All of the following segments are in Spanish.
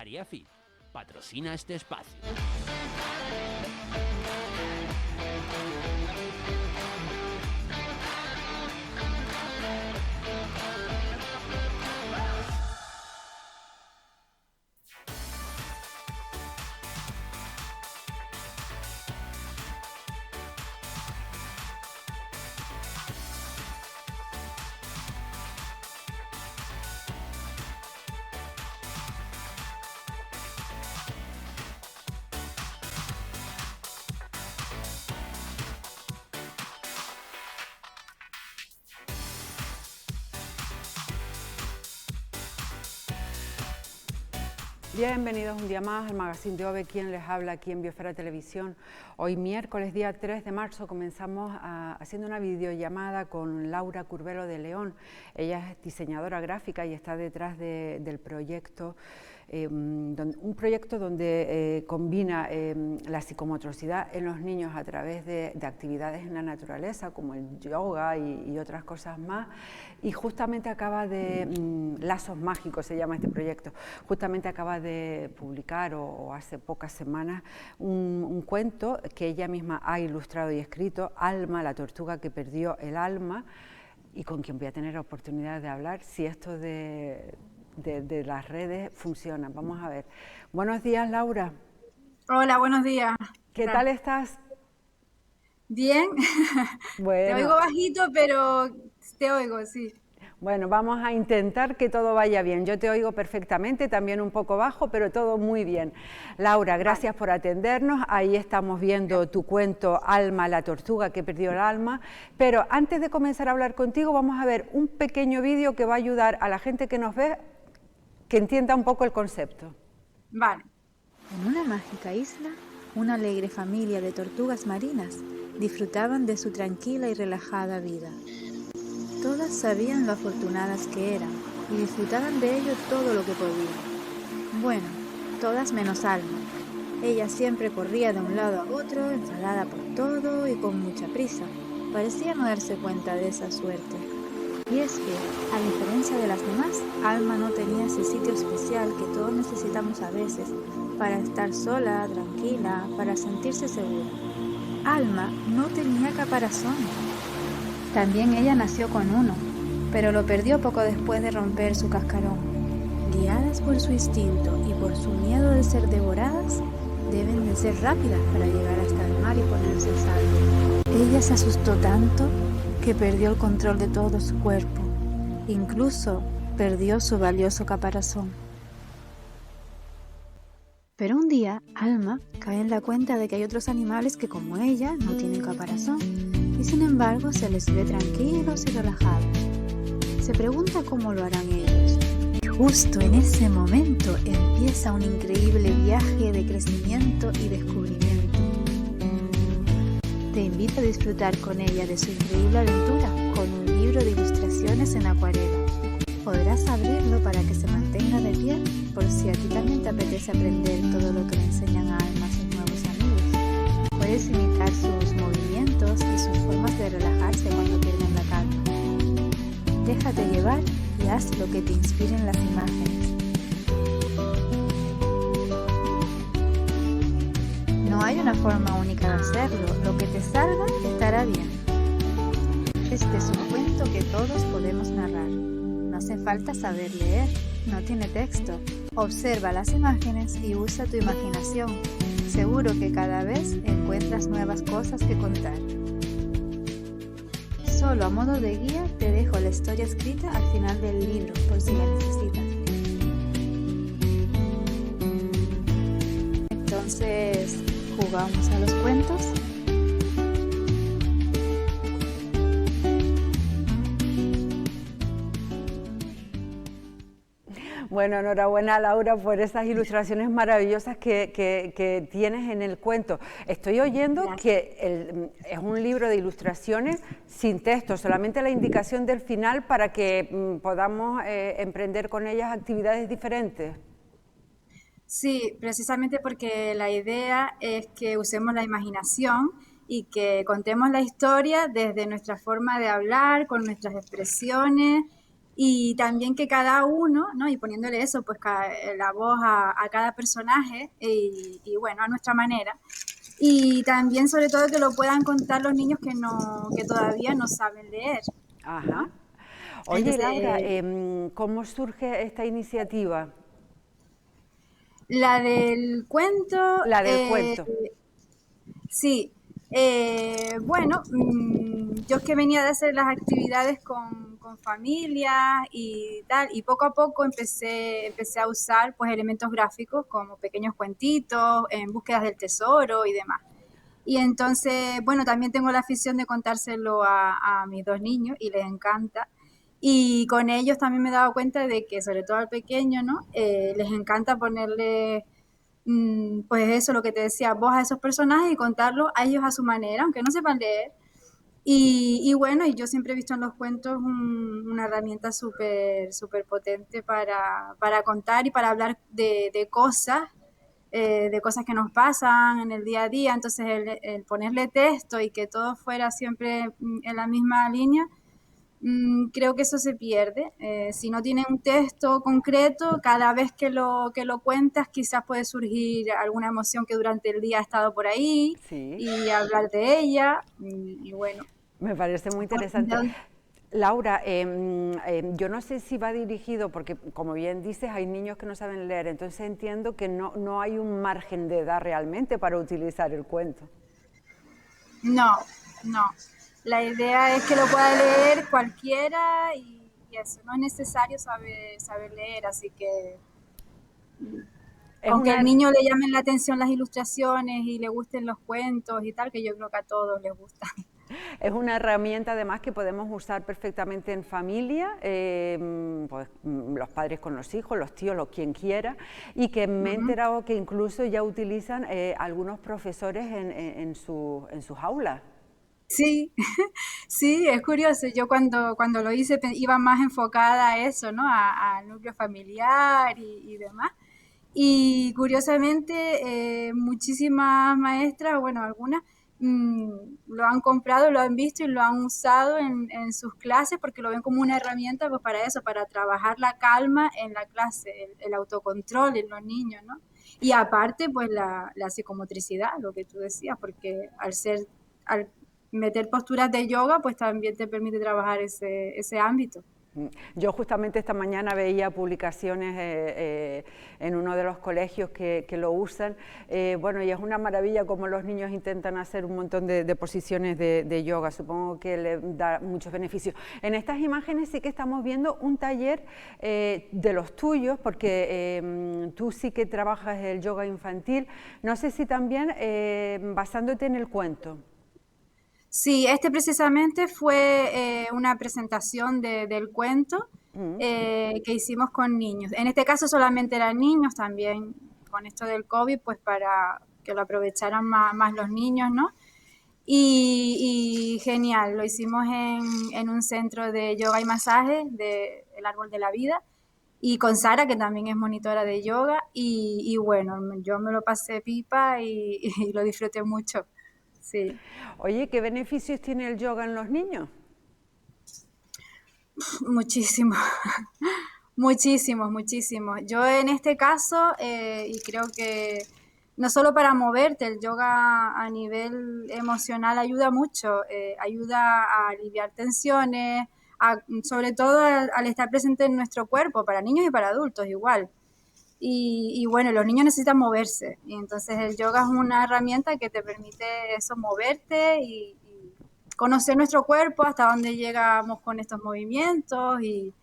María Fit patrocina este espacio. Bienvenidos un día más al Magazine de OVE, quien les habla aquí en Biosfera Televisión. Hoy miércoles, día 3 de marzo, comenzamos haciendo una videollamada con Laura Curbelo de León. Ella es diseñadora gráfica y está detrás del proyecto, un proyecto donde combina la psicomotricidad en los niños a través de actividades en la naturaleza, como el yoga y otras cosas más. Y justamente acaba de, Lazos Mágicos se llama este proyecto, justamente acaba de publicar o hace pocas semanas un cuento que ella misma ha ilustrado y escrito, Alma, la tortuga que perdió el alma, y con quien voy a tener la oportunidad de hablar si esto de las redes funciona. Vamos a ver. Buenos días, Laura. Hola, buenos días. ¿Qué tal estás? Bien. Bueno. Te oigo bajito, pero te oigo, sí. Bueno, vamos a intentar que todo vaya bien. Yo te oigo perfectamente, también un poco bajo, pero todo muy bien. Laura, gracias por atendernos. Ahí estamos viendo tu cuento Alma, la tortuga que perdió el alma. Pero antes de comenzar a hablar contigo, vamos a ver un pequeño vídeo que va a ayudar a la gente que nos ve que entienda un poco el concepto. Vale. En una mágica isla, una alegre familia de tortugas marinas disfrutaban de su tranquila y relajada vida. Todas sabían lo afortunadas que eran y disfrutaban de ello todo lo que podían. Bueno, todas menos Alma. Ella siempre corría de un lado a otro, enfadada por todo y con mucha prisa. Parecía no darse cuenta de esa suerte. Y es que, a diferencia de las demás, Alma no tenía ese sitio especial que todos necesitamos a veces para estar sola, tranquila, para sentirse segura. Alma no tenía caparazón. También ella nació con uno, pero lo perdió poco después de romper su cascarón. Guiadas por su instinto y por su miedo de ser devoradas, deben de ser rápidas para llegar hasta el mar y ponerse a salvo. Ella se asustó tanto que perdió el control de todo su cuerpo. Incluso perdió su valioso caparazón. Pero un día, Alma cae en la cuenta de que hay otros animales que, como ella, no tienen caparazón, y sin embargo se les ve tranquilos y relajados. Se pregunta cómo lo harán ellos. Y justo en ese momento empieza un increíble viaje de crecimiento y descubrimiento. Te invito a disfrutar con ella de su increíble aventura con un libro de ilustraciones en acuarela. Podrás abrirlo para que se mantenga de pie por si a ti también te apetece aprender todo lo que le enseñan a Alma sus nuevos amigos. Puedes imitar sus movimientos y sus formas de relajarse cuando pierden la calma. Déjate llevar y haz lo que te inspiren las imágenes. No hay una forma única de hacerlo, lo que te salga estará bien. Este es un cuento que todos podemos narrar. No hace falta saber leer, no tiene texto. Observa las imágenes y usa tu imaginación. Seguro que cada vez encuentras nuevas cosas que contar. Solo a modo de guía te dejo la historia escrita al final del libro, por si la necesitas. Entonces, ¿jugamos a los cuentos? Bueno, enhorabuena, Laura, por esas ilustraciones maravillosas que tienes en el cuento. Estoy oyendo que es un libro de ilustraciones sin texto, solamente la indicación del final para que podamos emprender con ellas actividades diferentes. Sí, precisamente porque la idea es que usemos la imaginación y que contemos la historia desde nuestra forma de hablar, con nuestras expresiones y también que cada uno, ¿no? Y poniéndole eso, pues la voz a cada personaje y bueno, a nuestra manera. Y también sobre todo que lo puedan contar los niños que todavía no saben leer, Ajá. ¿no? Oye, Entonces, Laura, ¿cómo surge esta iniciativa? la del cuento, La del cuento. sí, bueno, yo es que venía de hacer las actividades con familia y tal, y poco a poco empecé a usar pues elementos gráficos como pequeños cuentitos, en búsquedas del tesoro y demás. Y entonces, bueno, también tengo la afición de contárselo a mis dos niños y les encanta. Y con ellos también me he dado cuenta de que, sobre todo al pequeño, ¿no? Les encanta ponerle pues eso, lo que te decía, voz a esos personajes y contarlos a ellos a su manera, aunque no sepan leer. Y bueno, y yo siempre he visto en los cuentos una herramienta súper potente para contar y para hablar de cosas que nos pasan en el día a día. Entonces, el ponerle texto y que todo fuera siempre en la misma línea, creo que eso se pierde. Si no tiene un texto concreto, cada vez que lo cuentas, quizás puede surgir alguna emoción que durante el día ha estado por ahí Sí. y hablar de ella. Y bueno, Me parece muy pues, interesante. Laura, yo no sé si va dirigido, porque como bien dices, hay niños que no saben leer, entonces entiendo que no hay un margen de edad realmente para utilizar el cuento. no, no. La idea es que lo pueda leer cualquiera y eso, no es necesario saber leer, así que Es aunque al una, niño le llamen la atención las ilustraciones y le gusten los cuentos y tal, que yo creo que a todos les gustan. es una herramienta además que podemos usar perfectamente en familia, pues, los padres con los hijos, los tíos, quien quiera, y que me he enterado que incluso ya utilizan algunos profesores en sus aulas. Sí, sí, es curioso. Yo cuando lo hice iba más enfocada a eso, ¿no? Al núcleo familiar y demás. Y curiosamente, muchísimas maestras, bueno, algunas, lo han comprado, lo han visto y lo han usado en sus clases porque lo ven como una herramienta pues, para eso, para trabajar la calma en la clase, el autocontrol en los niños, ¿no? Y aparte, pues la psicomotricidad, lo que tú decías, porque al meter posturas de yoga, pues también te permite trabajar ese ámbito. Yo justamente esta mañana veía publicaciones en uno de los colegios que lo usan. Bueno, y es una maravilla como los niños intentan hacer un montón de posiciones de yoga. Supongo que le da muchos beneficios. En estas imágenes sí que estamos viendo un taller de los tuyos, porque tú sí que trabajas el yoga infantil. No sé si también basándote en el cuento. Sí, este precisamente fue una presentación del cuento que hicimos con niños. En este caso solamente eran niños, también con esto del COVID, pues para que lo aprovecharan más los niños, ¿no? Y genial, lo hicimos en un centro de yoga y masaje del Árbol de la Vida y con Sara, que también es monitora de yoga, y bueno, yo me lo pasé pipa y lo disfruté mucho, sí. Oye, ¿qué beneficios tiene el yoga en los niños? Muchísimo, muchísimos, muchísimos. Yo en este caso, y creo que no solo para moverte, el yoga a nivel emocional ayuda mucho, ayuda a aliviar tensiones, sobre todo al estar presente en nuestro cuerpo, para niños y para adultos igual. Y bueno, los niños necesitan moverse, y entonces el yoga es una herramienta que te permite eso, moverte y conocer nuestro cuerpo, hasta dónde llegamos con estos movimientos y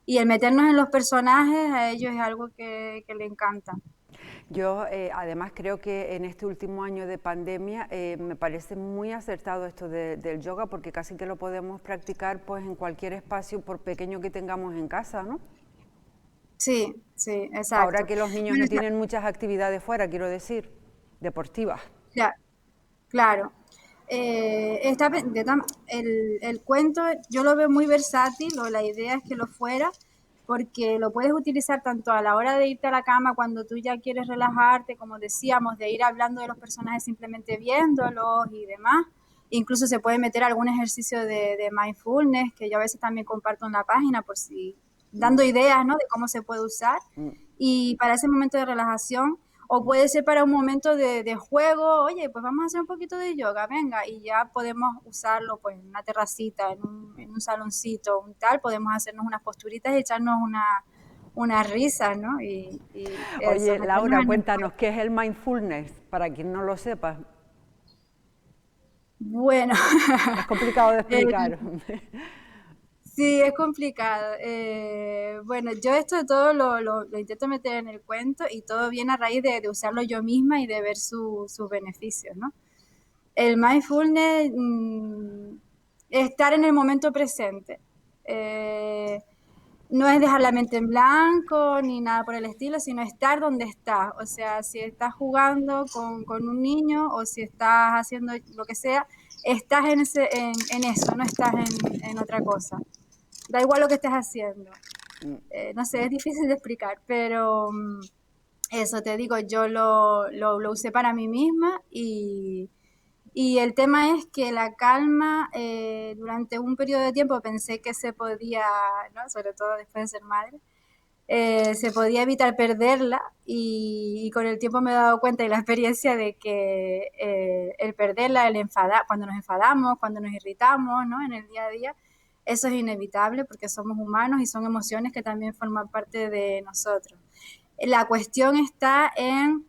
el meternos en los personajes a ellos es algo que le encanta. Yo además creo que en este último año de pandemia me parece muy acertado esto del yoga porque casi que lo podemos practicar pues en cualquier espacio por pequeño que tengamos en casa, ¿no? Sí, sí, Ahora exacto. que los niños Bueno, no tienen muchas actividades fuera, quiero decir, deportivas. ya, claro. El cuento yo lo veo muy versátil, o la idea es que lo fuera, porque lo puedes utilizar tanto a la hora de irte a la cama cuando tú ya quieres relajarte, como decíamos, de ir hablando de los personajes simplemente viéndolos y demás, Incluso se puede meter algún ejercicio de mindfulness, que yo a veces también comparto en la página, por si dando ideas, ¿no?, de cómo se puede usar. Y para ese momento de relajación, o puede ser para un momento de juego, oye, pues vamos a hacer un poquito de yoga, venga, y ya podemos usarlo pues en una terracita, en un saloncito, un tal, podemos hacernos unas posturitas y echarnos una risa, ¿no? Y eso, Oye, Laura, meternos en el cuéntanos, ¿qué es el mindfulness? Para quien no lo sepa, bueno, es complicado de eh, explicar. sí, es complicado. Bueno, yo esto todo lo intento meter en el cuento y todo viene a raíz de usarlo yo misma y de ver sus beneficios, ¿no? El mindfulness, estar en el momento presente. No es dejar la mente en blanco ni nada por el estilo, sino estar donde estás. O sea, si estás jugando con un niño o si estás haciendo lo que sea, estás en eso, no estás en otra cosa. Da igual lo que estés haciendo. No sé, es difícil de explicar, pero eso te digo, yo lo usé para mí misma y el tema es que la calma, durante un periodo de tiempo pensé que se podía, ¿no?, sobre todo después de ser madre, se podía evitar perderla y con el tiempo me he dado cuenta y la experiencia de que el perderla, cuando nos enfadamos, cuando nos irritamos, ¿no?, en el día a día, eso es inevitable porque somos humanos y son emociones que también forman parte de nosotros. La cuestión está en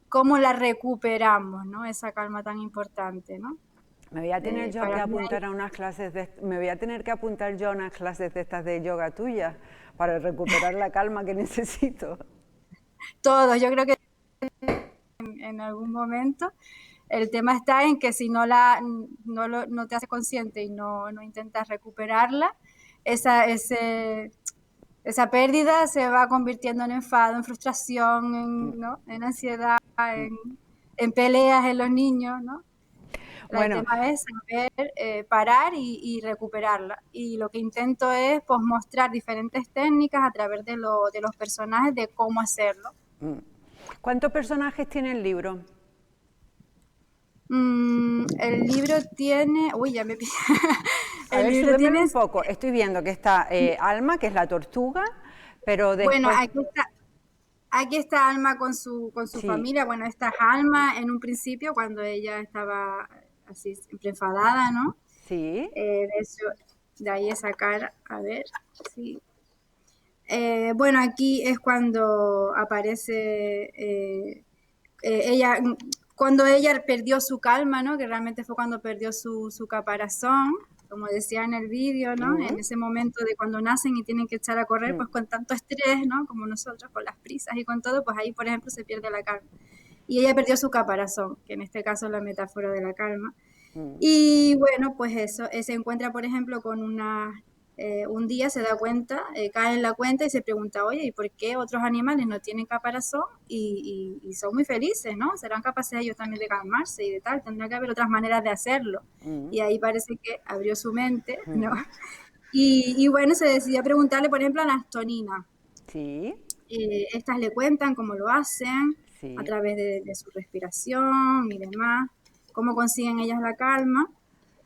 cómo la recuperamos, ¿no?, esa calma tan importante, ¿no? Me voy a tener yo que Para mí apuntar a unas clases me voy a tener que apuntar yo a unas clases de estas de yoga tuyas para recuperar la calma que necesito. todos, yo creo que en algún momento. El tema está en que si no te haces consciente y no intentas recuperarla, esa pérdida se va convirtiendo en enfado, en frustración, ¿no?, en ansiedad, en peleas en los niños, ¿no? El Bueno, tema es saber parar y recuperarla. Y lo que intento es pues, mostrar diferentes técnicas a través de los personajes de cómo hacerlo. ¿cuántos personajes tiene el libro? El libro tiene... Uy, ya me pillé. A ver, súbemelo un poco. Estoy viendo que está Alma, que es la tortuga, pero Bueno, después... aquí está Alma con su Sí. familia. Bueno, esta es Alma en un principio, cuando ella estaba así siempre enfadada, ¿no? Sí. De eso, de ahí esa cara, a ver, sí. Bueno, aquí es cuando aparece ella, cuando ella perdió su calma, ¿no?, que realmente fue cuando perdió su caparazón, como decía en el vídeo, ¿no?, en ese momento de cuando nacen y tienen que echar a correr, pues con tanto estrés, ¿no?, como nosotros, con las prisas y con todo, pues ahí, por ejemplo, se pierde la calma. Y ella perdió su caparazón, que en este caso es la metáfora de la calma. Y bueno, pues eso, se encuentra, por ejemplo, con un día se da cuenta, cae en la cuenta y se pregunta, oye, ¿y por qué otros animales no tienen caparazón y son muy felices, ¿no? ¿Serán capaces ellos también de calmarse y de tal? Tendrá que haber otras maneras de hacerlo. Y ahí parece que abrió su mente, ¿no? Y bueno, se decidió preguntarle, por ejemplo, a las toninas. Sí. Estas le cuentan cómo lo hacen, Sí. a través de su respiración y demás, cómo consiguen ellas la calma.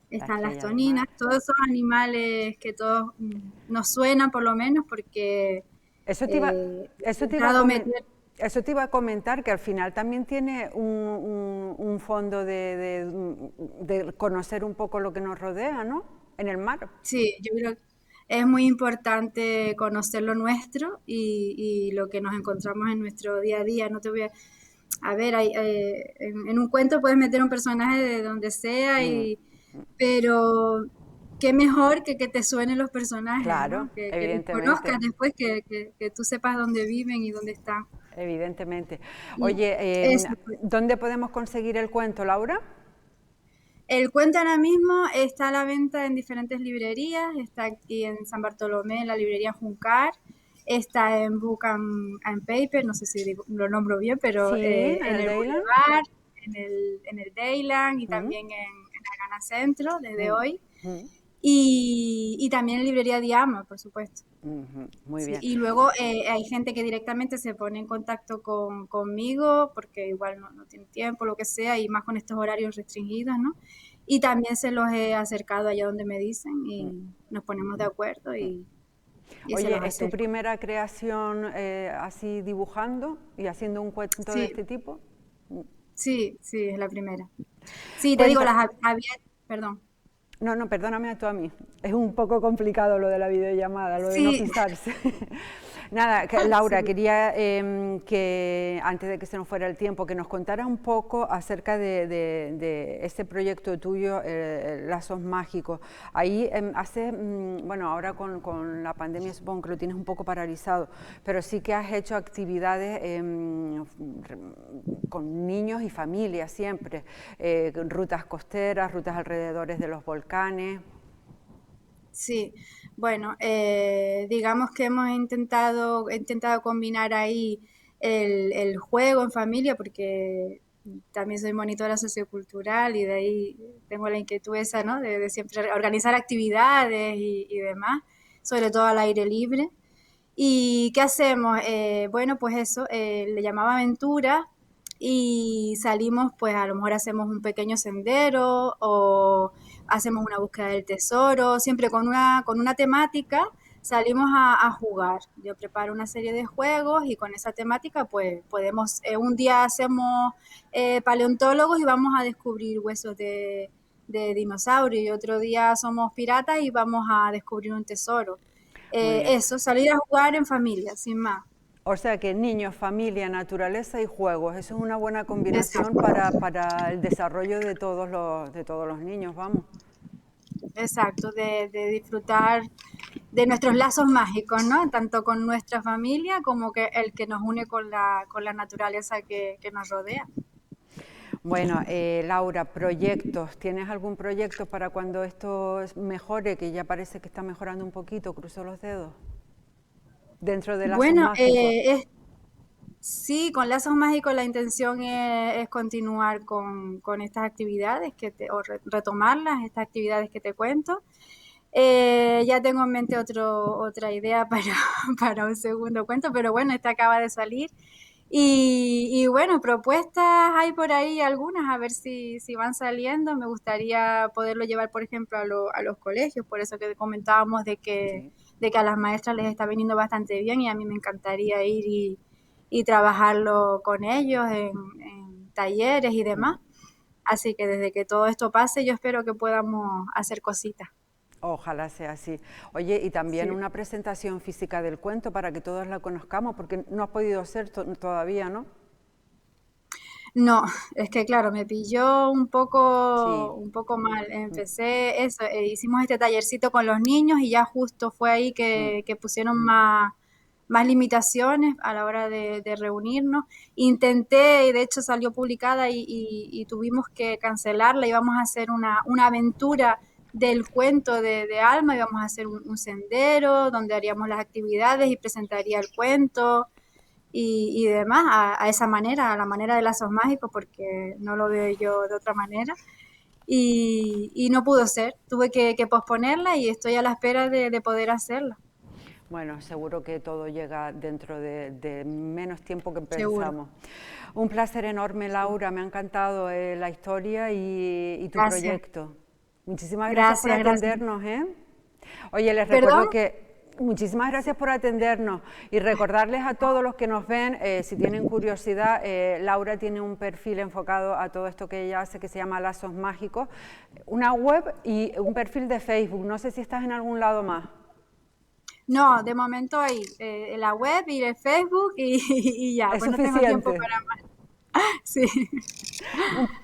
Están las toninas, todos esos animales que todos nos suenan por lo menos porque Eso te iba, eso te iba a comentar, que al final también tiene un fondo de conocer un poco lo que nos rodea, ¿no?, en el mar. Sí, yo creo que es muy importante conocer lo nuestro y lo que nos encontramos en nuestro día a día. No te voy a ver, en un cuento puedes meter un personaje de donde sea, pero qué mejor que te suenen los personajes, Claro, ¿no? Que los evidentemente. conozcas después, que tú sepas dónde viven y dónde están. Evidentemente. Y Oye, eso, pues. ¿dónde podemos conseguir el cuento, Laura? El cuento ahora mismo está a la venta en diferentes librerías. Está aquí en San Bartolomé, en la librería Juncar. Está en Book and Paper, no sé si lo nombro bien, pero Sí, en en el el Dayland. Boulevard, en el Dayland y también en Argana Centro desde hoy. Y también en librería Diama, por supuesto. Muy Sí, bien. y luego hay gente que directamente se pone en contacto conmigo porque igual no tiene tiempo, lo que sea, y más con estos horarios restringidos, ¿no? y también se los he acercado allá donde me dicen y nos ponemos de acuerdo y se Oye, los ¿es tu acerco. primera creación así dibujando y haciendo un cuento de Sí, este tipo? sí, sí, es la primera. Sí, te digo, Cuenta, había, perdón. no, no, perdóname tú a mí. Es un poco complicado lo de la videollamada, lo de no Sí, pisarse. Nada, Laura, sí. quería que antes de que se nos fuera el tiempo, que nos contaras un poco acerca de ese proyecto tuyo, Lazos Mágicos. Ahí bueno, ahora con la pandemia supongo que lo tienes un poco paralizado, pero sí que has hecho actividades con niños y familias siempre, rutas costeras, rutas alrededores de los volcanes. Sí, bueno, digamos que hemos intentado combinar ahí el juego en familia, porque también soy monitora sociocultural y de ahí tengo la inquietud esa, ¿no? De siempre organizar actividades y demás, sobre todo al aire libre. ¿Y qué hacemos? Bueno, pues eso, le llamaba aventura y salimos, pues a lo mejor hacemos un pequeño sendero o hacemos una búsqueda del tesoro, siempre con una temática salimos a jugar. Yo preparo una serie de juegos y con esa temática pues podemos, un día hacemos paleontólogos y vamos a descubrir huesos de dinosaurio y otro día somos piratas y vamos a descubrir un tesoro. Muy bien. Eso, salir a jugar en familia, sin más. O sea que niños, familia, naturaleza y juegos, eso es una buena combinación Exacto, para el desarrollo de todos los niños, vamos. exacto, de disfrutar de nuestros lazos mágicos, ¿no? Tanto con nuestra familia como que el que nos une con la naturaleza que nos rodea. Bueno, Laura, proyectos, ¿tienes algún proyecto para cuando esto mejore, que ya parece que está mejorando un poquito, cruzo los dedos, dentro de Lazos Bueno, Mágicos? sí, con Lazos Mágicos la intención es continuar con estas actividades retomarlas, estas actividades que te cuento. Ya tengo en mente otra idea para un segundo cuento, pero bueno, esta acaba de salir. Y bueno, propuestas hay por ahí algunas, a ver si van saliendo. Me gustaría poderlo llevar, por ejemplo, a los colegios, por eso que comentábamos Sí. de que a las maestras les está viniendo bastante bien y a mí me encantaría ir y trabajarlo con ellos en talleres y Mm. demás. Así que desde que todo esto pase, yo espero que podamos hacer cositas. Ojalá sea así. Oye, y también Sí. una presentación física del cuento para que todos la conozcamos, porque no ha podido ser todavía, ¿no? No, es que claro, me pilló Sí. un poco mal. Empecé eso, hicimos este tallercito con los niños y ya justo fue ahí Mm. que pusieron más limitaciones a la hora de reunirnos. Intenté, y de hecho salió publicada y tuvimos que cancelarla. Íbamos a hacer una aventura del cuento de Alma, íbamos a hacer un sendero donde haríamos las actividades y presentaría el cuento y demás a esa manera, a la manera de Lazos Mágicos, porque no lo veo yo de otra manera. Y no pudo ser, tuve que posponerla y estoy a la espera de poder hacerla. Bueno, seguro que todo llega dentro de menos tiempo que Seguro. pensamos. Un placer enorme, Laura, me ha encantado la historia y tu Gracias. proyecto. Muchísimas gracias por Gracias, gracias. atendernos, ¿eh? Oye, les ¿Perdón? recuerdo que muchísimas gracias por atendernos y recordarles a todos los que nos ven, si tienen curiosidad, Laura tiene un perfil enfocado a todo esto que ella hace que se llama Lazos Mágicos, una web y un perfil de Facebook. No sé si estás en algún lado más. No, de momento ahí, la web y el Facebook y ya, Es pues no tengo tiempo suficiente. para más. Sí.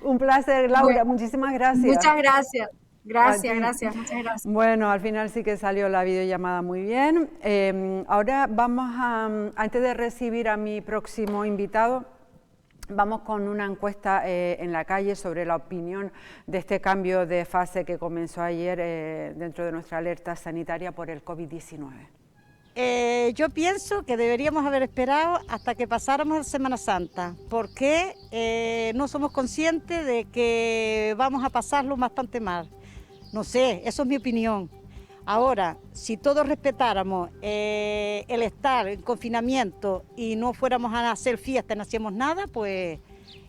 Un placer, Laura, Bueno, muchísimas gracias. muchas gracias. A Gracias, ti. gracias, muchas gracias. Bueno, al final sí que salió la videollamada muy bien. Ahora vamos antes de recibir a mi próximo invitado, vamos con una encuesta en la calle sobre la opinión de este cambio de fase que comenzó ayer dentro de nuestra alerta sanitaria por el COVID-19. Yo pienso que deberíamos haber esperado hasta que pasáramos la Semana Santa, porque no somos conscientes de que vamos a pasarlo bastante mal. No sé, eso es mi opinión. Ahora, si todos respetáramos el estar en confinamiento y no fuéramos a hacer fiesta, no hacíamos nada, pues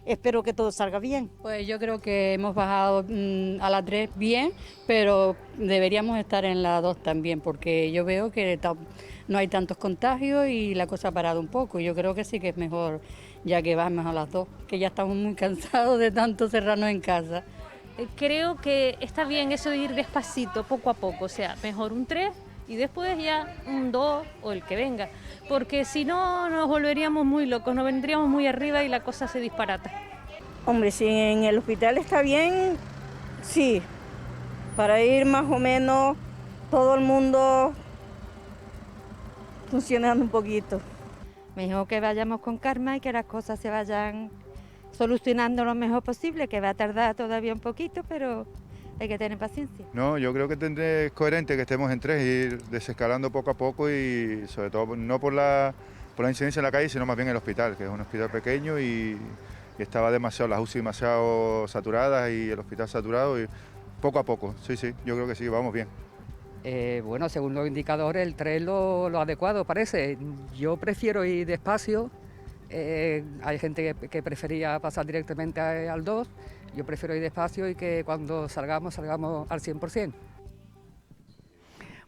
espero que todo salga bien. Pues yo creo que hemos bajado a la 3 bien, pero deberíamos estar en la 2 también, porque yo veo que no hay tantos contagios y la cosa ha parado un poco. Yo creo que sí que es mejor, ya que vamos a las 2, que ya estamos muy cansados de tanto cerrarnos en casa. Creo que está bien eso de ir despacito, poco a poco, o sea, mejor un 3 y después ya un 2 o el que venga, porque si no nos volveríamos muy locos, nos vendríamos muy arriba y la cosa se disparata. Hombre, si en el hospital está bien, sí, para ir más o menos todo el mundo funcionando un poquito. Mejor que vayamos con calma y que las cosas se vayan solucionando lo mejor posible, que va a tardar todavía un poquito, pero hay que tener paciencia. No, yo creo que es coherente que estemos en 3 y ir desescalando poco a poco y sobre todo no por la incidencia en la calle, sino más bien en el hospital, que es un hospital pequeño y estaba demasiado, las UCI demasiado saturadas y el hospital saturado y poco a poco, sí, yo creo que sí, vamos bien. Bueno, según los indicadores, el 3 es lo adecuado, parece. Yo prefiero ir despacio. Hay gente que prefería pasar directamente al 2. Yo prefiero ir despacio y que cuando salgamos al 100%.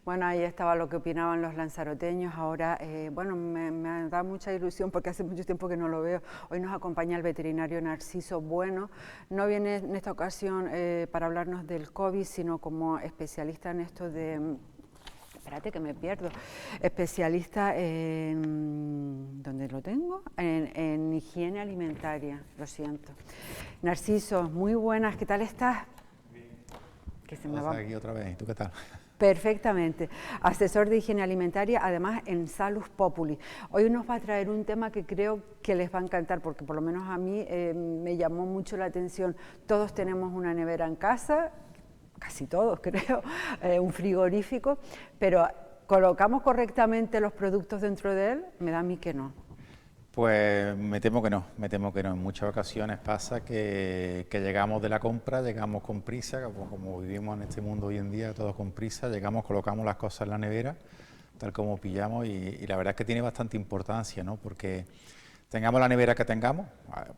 Bueno, ahí estaba lo que opinaban los lanzaroteños. Ahora, bueno, me da mucha ilusión porque hace mucho tiempo que no lo veo. Hoy nos acompaña el veterinario Narciso Bueno. No viene en esta ocasión para hablarnos del COVID, sino como especialista en esto de... Espérate que me pierdo. Especialista en... ¿Dónde lo tengo? En higiene alimentaria, lo siento. Narciso, muy buenas, ¿qué tal estás? Bien. Que se me va... aquí otra vez, ¿tú qué tal? Perfectamente. Asesor de higiene alimentaria, además en Salus Populi. Hoy nos va a traer un tema que creo que les va a encantar, porque por lo menos a mí me llamó mucho la atención. Todos tenemos una nevera en casa, casi todos creo, un frigorífico, pero ¿colocamos correctamente los productos dentro de él? Me da a mí que no. Pues me temo que no. En muchas ocasiones pasa que llegamos de la compra, llegamos con prisa, como vivimos en este mundo hoy en día, todos con prisa, llegamos, colocamos las cosas en la nevera, tal como pillamos, y la verdad es que tiene bastante importancia, ¿no? Porque tengamos la nevera que tengamos,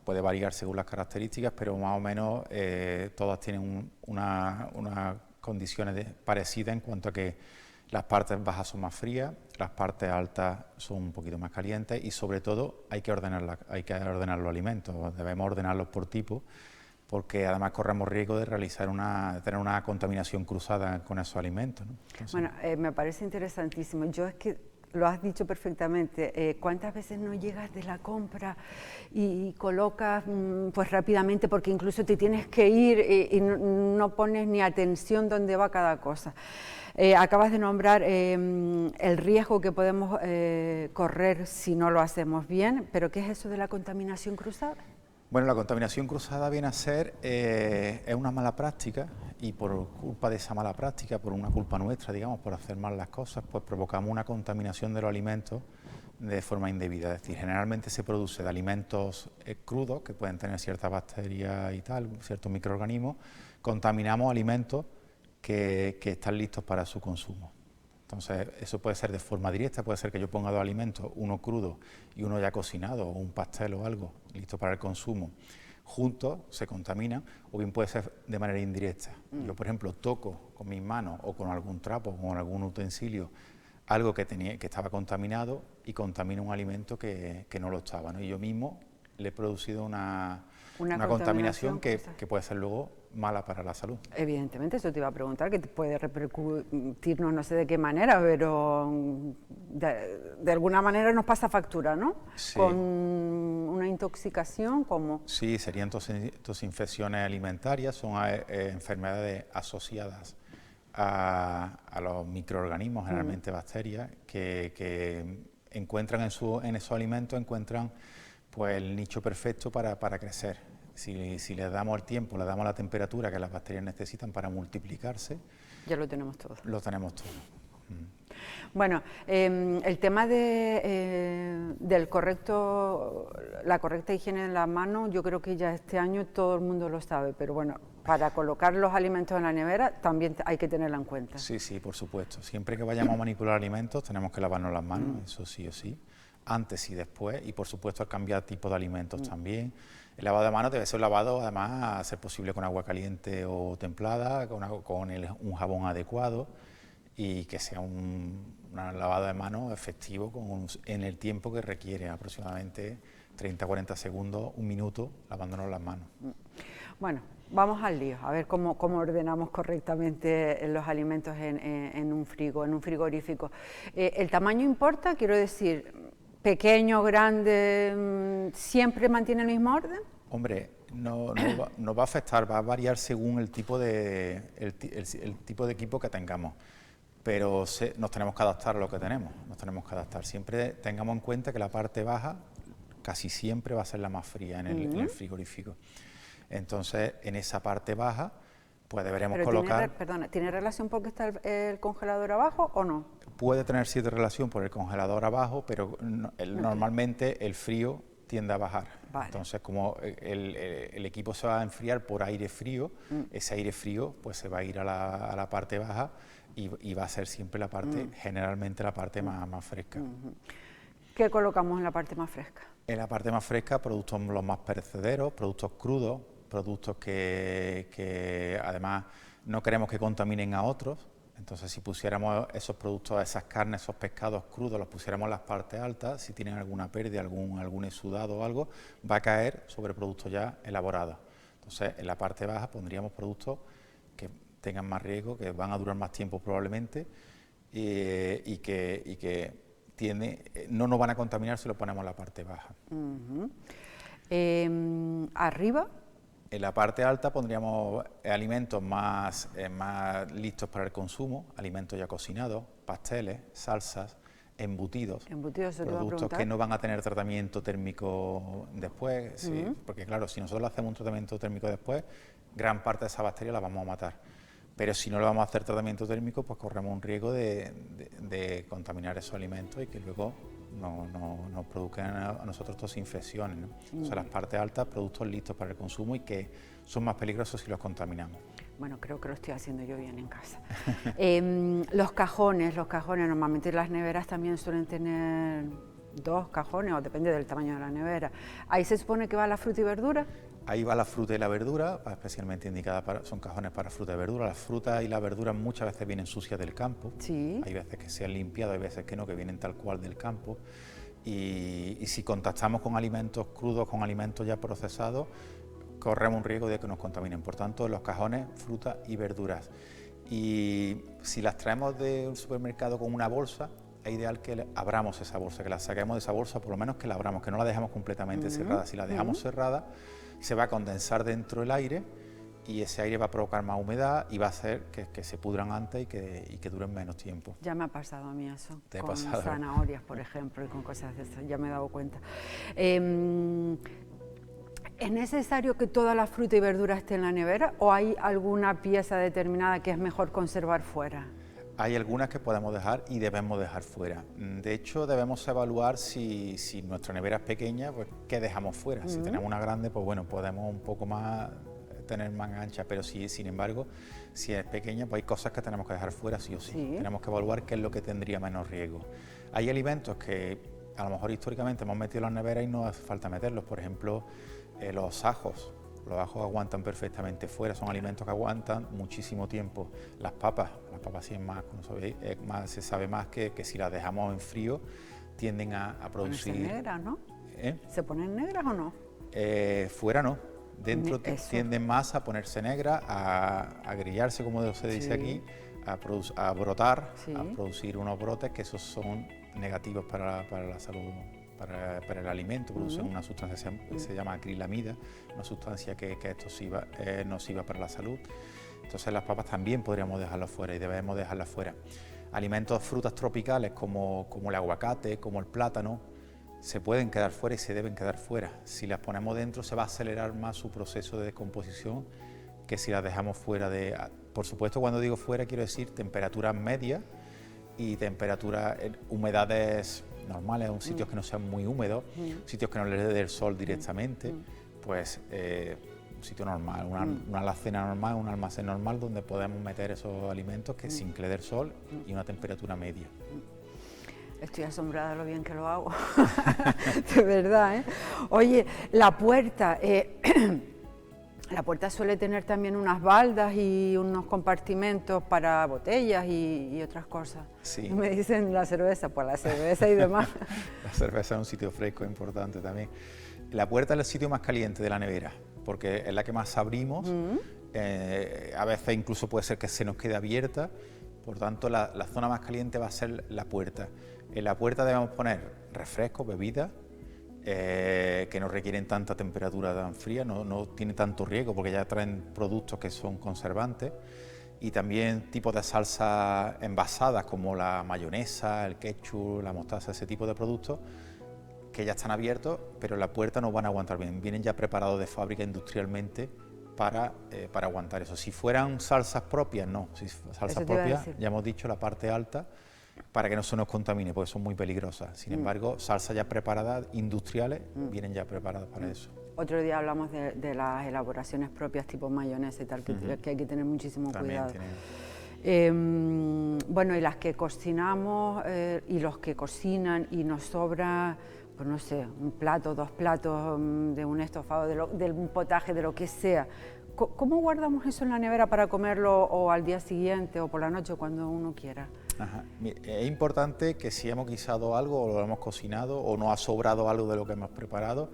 puede variar según las características, pero más o menos todas tienen unas condiciones parecidas en cuanto a que las partes bajas son más frías, las partes altas son un poquito más calientes y sobre todo hay que ordenar los alimentos, debemos ordenarlos por tipo, porque además corremos riesgo de tener una contaminación cruzada con esos alimentos, ¿no? Entonces, bueno, me parece interesantísimo. Yo es que lo has dicho perfectamente. ¿Cuántas veces no llegas de la compra y colocas pues rápidamente, porque incluso te tienes que ir y no pones ni atención dónde va cada cosa? Acabas de nombrar el riesgo que podemos correr si no lo hacemos bien, pero ¿qué es eso de la contaminación cruzada? Bueno, la contaminación cruzada viene a ser es una mala práctica y por culpa de esa mala práctica, por una culpa nuestra, digamos, por hacer mal las cosas, pues provocamos una contaminación de los alimentos de forma indebida. Es decir, generalmente se produce de alimentos crudos, que pueden tener ciertas bacterias y tal, ciertos microorganismos, contaminamos alimentos que están listos para su consumo. Entonces, eso puede ser de forma directa, puede ser que yo ponga dos alimentos, uno crudo y uno ya cocinado, o un pastel o algo, listo para el consumo, juntos se contaminan, o bien puede ser de manera indirecta. Yo, por ejemplo, toco con mis manos o con algún trapo o con algún utensilio algo que estaba contaminado y contamino un alimento que no lo estaba, ¿no? Y yo mismo le he producido una contaminación que puede ser luego mala para la salud. Evidentemente, eso te iba a preguntar, que te puede repercutirnos no sé de qué manera, pero de alguna manera nos pasa factura, ¿no? Sí. Con una intoxicación, ¿cómo? Sí, serían todas infecciones alimentarias, son enfermedades asociadas a los microorganismos, generalmente bacterias, que encuentran en esos alimentos, encuentran pues el nicho perfecto para crecer. Si les damos el tiempo, les damos la temperatura que las bacterias necesitan para multiplicarse, ya lo tenemos todo. Lo tenemos todo. Bueno, el tema la correcta higiene en la mano, yo creo que ya este año todo el mundo lo sabe, pero bueno, para colocar los alimentos en la nevera también hay que tenerla en cuenta. Sí, por supuesto. Siempre que vayamos a manipular alimentos tenemos que lavarnos las manos, eso sí o sí. antes y después, y por supuesto al cambiar tipo de alimentos también. El lavado de manos debe ser un lavado, además, a ser posible con agua caliente o templada, con un jabón adecuado, y que sea un lavado de manos efectivo en el tiempo que requiere, aproximadamente 30-40 segundos, un minuto, lavándonos las manos. Bueno, vamos al lío, a ver cómo ordenamos correctamente los alimentos en un frigorífico. ¿El tamaño importa? Quiero decir, pequeño, grande, ¿siempre mantiene el mismo orden? Hombre, no va a afectar, va a variar según el tipo de equipo que tengamos, pero nos tenemos que adaptar a lo que tenemos, Siempre tengamos en cuenta que la parte baja casi siempre va a ser la más fría en el frigorífico. Entonces, en esa parte baja, pues deberemos colocar... ¿Tiene relación porque está el congelador abajo o no? Puede tener cierta relación por el congelador abajo, pero normalmente el frío tiende a bajar. Vale. Entonces, como el equipo se va a enfriar por aire frío, ese aire frío pues se va a ir a la parte baja y va a ser siempre la parte, generalmente la parte más fresca. ¿Qué colocamos en la parte más fresca? En la parte más fresca, productos los más perecederos, productos crudos, productos que además no queremos que contaminen a otros. Entonces, si pusiéramos esos productos, esas carnes, esos pescados crudos, los pusiéramos en las partes altas, si tienen alguna pérdida, algún exudado o algo, va a caer sobre productos ya elaborados. Entonces, en la parte baja pondríamos productos que tengan más riesgo, que van a durar más tiempo probablemente y que no nos van a contaminar si lo ponemos en la parte baja. ¿Arriba? En la parte alta pondríamos alimentos más listos para el consumo, alimentos ya cocinados, pasteles, salsas, embutidos, productos que no van a tener tratamiento térmico después, porque claro, si nosotros le hacemos un tratamiento térmico después, gran parte de esa bacteria la vamos a matar. Pero si no le vamos a hacer tratamiento térmico, pues corremos un riesgo de contaminar esos alimentos y que luego nos produzcan a nosotros todas infecciones, ¿no? O sea, las partes altas, productos listos para el consumo y que son más peligrosos si los contaminamos. Bueno, creo que lo estoy haciendo yo bien en casa. Los cajones, normalmente las neveras también suelen tener 2 cajones, o depende del tamaño de la nevera. ¿Ahí se supone que va la fruta y verdura? Ahí va la fruta y la verdura, especialmente indicadas son cajones para fruta y verdura. Las frutas y la verdura muchas veces vienen sucias del campo. Sí. Hay veces que se han limpiado, hay veces que no, que vienen tal cual del campo. Y si contactamos con alimentos crudos, con alimentos ya procesados, corremos un riesgo de que nos contaminen. Por tanto, los cajones, frutas y verduras. Y si las traemos de un supermercado con una bolsa, es ideal que abramos esa bolsa, que la saquemos de esa bolsa, por lo menos que la abramos, que no la dejemos completamente cerrada. Si la dejamos cerrada, se va a condensar dentro el aire y ese aire va a provocar más humedad y va a hacer que se pudran antes y que duren menos tiempo. Ya me ha pasado a mí eso, ¿Te ha con pasado? Zanahorias, por ejemplo, y con cosas de esas, ya me he dado cuenta. ¿Es necesario que toda la fruta y verdura esté en la nevera o hay alguna pieza determinada que es mejor conservar fuera? Hay algunas que podemos dejar y debemos dejar fuera. De hecho, debemos evaluar si nuestra nevera es pequeña, pues qué dejamos fuera. Si tenemos una grande, pues bueno, podemos un poco más tener más ancha, pero sin embargo, si es pequeña, pues hay cosas que tenemos que dejar fuera sí o sí. Tenemos que evaluar qué es lo que tendría menos riesgo. Hay alimentos que a lo mejor históricamente hemos metido en las neveras y no hace falta meterlos. Por ejemplo, los ajos. Los ajos aguantan perfectamente fuera, son alimentos que aguantan muchísimo tiempo. Las papas sí es más, como sabéis, se sabe más que si las dejamos en frío tienden a producir... Ponerse negras, ¿no? ¿Se ponen negras o no? Fuera no, dentro tienden más a ponerse negras, a grillarse, como se dice aquí, a brotar, a producir unos brotes que esos son negativos para la salud. Para el alimento, producen una sustancia que se llama acrilamida, una sustancia que es nociva para la salud. Entonces las papas también podríamos dejarlas fuera y debemos dejarlas fuera. Alimentos, frutas tropicales como el aguacate, como el plátano, se pueden quedar fuera y se deben quedar fuera. Si las ponemos dentro se va a acelerar más su proceso de descomposición que si las dejamos fuera de... Por supuesto, cuando digo fuera quiero decir temperaturas medias y temperaturas, humedades normales, sitios que no sean muy húmedos, sitios que no les dé el sol directamente, pues un sitio normal, una alacena normal, un almacén normal donde podemos meter esos alimentos que sin que le dé el sol y una temperatura media. Estoy asombrada de lo bien que lo hago, de verdad, ¿eh? Oye, la puerta, la puerta suele tener también unas baldas y unos compartimentos para botellas y otras cosas. Sí. Me dicen la cerveza, pues la cerveza y demás. La cerveza es un sitio fresco importante también. La puerta es el sitio más caliente de la nevera, porque es la que más abrimos. A veces incluso puede ser que se nos quede abierta, por tanto la zona más caliente va a ser la puerta. En la puerta debemos poner refrescos, bebidas, que no requieren tanta temperatura tan fría, no tiene tanto riesgo porque ya traen productos que son conservantes, y también tipos de salsas envasadas como la mayonesa, el ketchup, la mostaza, ese tipo de productos que ya están abiertos, pero en la puerta no van a aguantar bien, vienen ya preparados de fábrica industrialmente para aguantar eso. Si fueran salsas propias, no, si salsas propias, ya hemos dicho, la parte alta, para que no se nos contamine, porque son muy peligrosas. Sin embargo, salsas ya preparadas, industriales, vienen ya preparadas para eso. Otro día hablamos de las elaboraciones propias, tipo mayonesa y tal, que hay que tener muchísimo cuidado. Bueno, y las que cocinamos y los que cocinan y nos sobra, pues no sé, un plato, 2 platos de un estofado, de un potaje, de lo que sea. ¿Cómo guardamos eso en la nevera para comerlo o al día siguiente o por la noche cuando uno quiera? Ajá. Es importante que si hemos guisado algo o lo hemos cocinado o nos ha sobrado algo de lo que hemos preparado,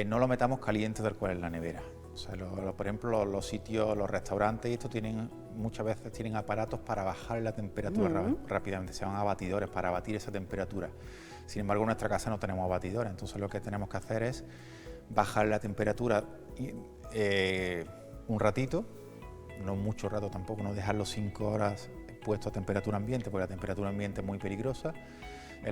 no lo metamos caliente tal cual en la nevera. O sea, por ejemplo, los sitios, los restaurantes, esto muchas veces tienen aparatos para bajar la temperatura rápidamente, se llaman abatidores para abatir esa temperatura. Sin embargo, en nuestra casa no tenemos abatidores, entonces lo que tenemos que hacer es bajar la temperatura un ratito, no mucho rato tampoco, no dejarlo 5 horas puesto a temperatura ambiente, porque la temperatura ambiente es muy peligrosa.